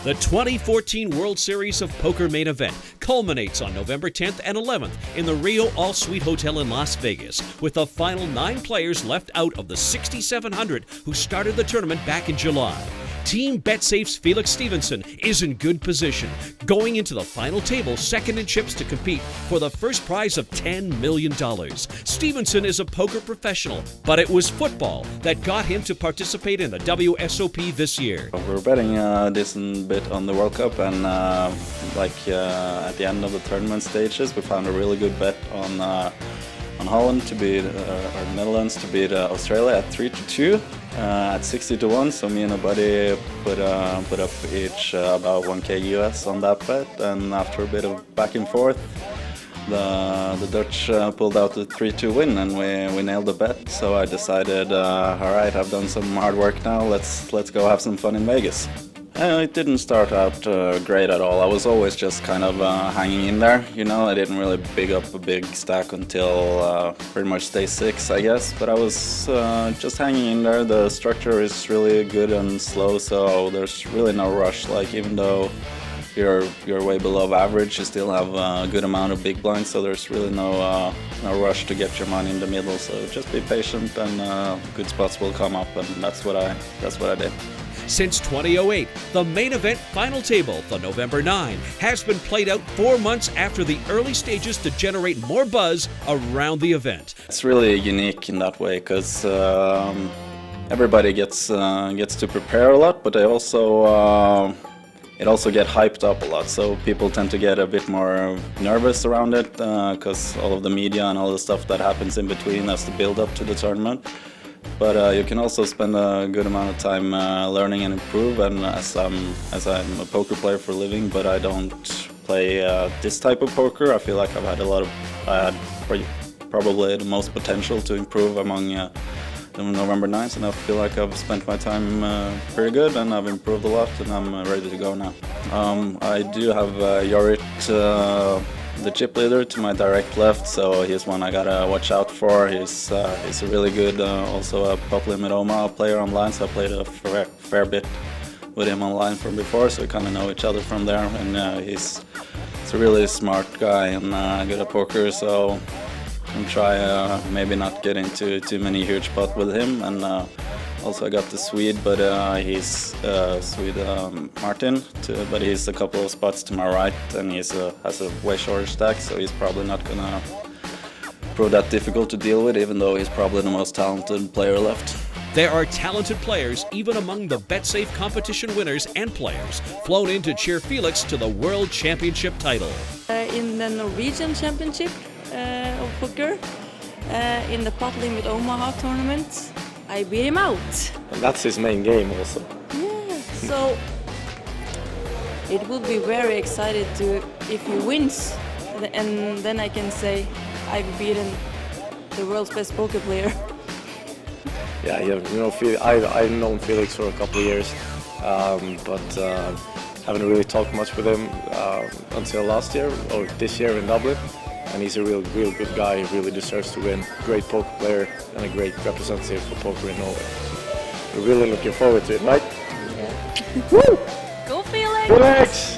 The 2014 World Series of Poker main event culminates on November 10th and 11th in the Rio All-Suite Hotel in Las Vegas, with the final 9 players left out of the 6,700 who started the tournament back in July. Team Betsafe's Felix Stephensen is in good position, going into the final table second in chips to compete for the first prize of $10 million. Stephensen is a poker professional, but it was football that got him to participate in the WSOP this year. We're betting a decent bit on the World Cup, and at the end of the tournament stages we found a really good bet on Holland to beat, or Netherlands to beat Australia at 3-2. At 60-1, so me and a buddy put up each about 1k US on that bet, and after a bit of back and forth, the Dutch pulled out the 3-2 win, and we nailed the bet. So I decided, all right, I've done some hard work now. Let's go have some fun in Vegas. It didn't start out great at all. I was always just kind of hanging in there, you know. I didn't really big up a big stack until pretty much day 6, I guess. But I was just hanging in there. The structure is really good and slow, so there's really no rush. Like, even though you're way below average, you still have a good amount of big blinds, so there's really no rush to get your money in the middle. So just be patient, and good spots will come up, and that's what I did. Since 2008, the main event final table, the November 9, has been played out 4 months after the early stages to generate more buzz around the event. It's really unique in that way, because everybody gets to prepare a lot, but they also it also get hyped up a lot, so people tend to get a bit more nervous around it, because all of the media and all the stuff that happens in between has to build up to the tournament. But you can also spend a good amount of time learning and improve. And as I'm a poker player for a living, but I don't play this type of poker, I feel like I had probably the most potential to improve among the November 9s, and I feel like I've spent my time pretty good, and I've improved a lot, and I'm ready to go now. I do have Jorit, the chip leader, to my direct left, so he's one I gotta watch out for. He's a really good, also a pop limit Omaha player online, so I played a fair bit with him online from before, so we kind of know each other from there. And he's a really smart guy and good at poker, so I'm try maybe not get into too many huge pots with him. And also I got the Swede, but he's Swede Martin, but he's a couple of spots to my right, and he has a way shorter stack, so he's probably not gonna prove that difficult to deal with, even though he's probably the most talented player left. There are talented players even among the Betsafe competition winners and players flown in to cheer Felix to the World Championship title. In the Norwegian Championship of poker, in the pot limit Omaha tournament, I beat him out. And that's his main game also. Yeah, so it would be very excited if he wins, and then I can say I've beaten the world's best poker player. Yeah, you know, I've known Felix for a couple of years, but haven't really talked much with him until last year or this year in Dublin. And he's a real good guy. He really deserves to win. Great poker player and a great representative for poker in Norway. We're really looking forward to it, right? Yeah. Woo! Go Felix! Felix!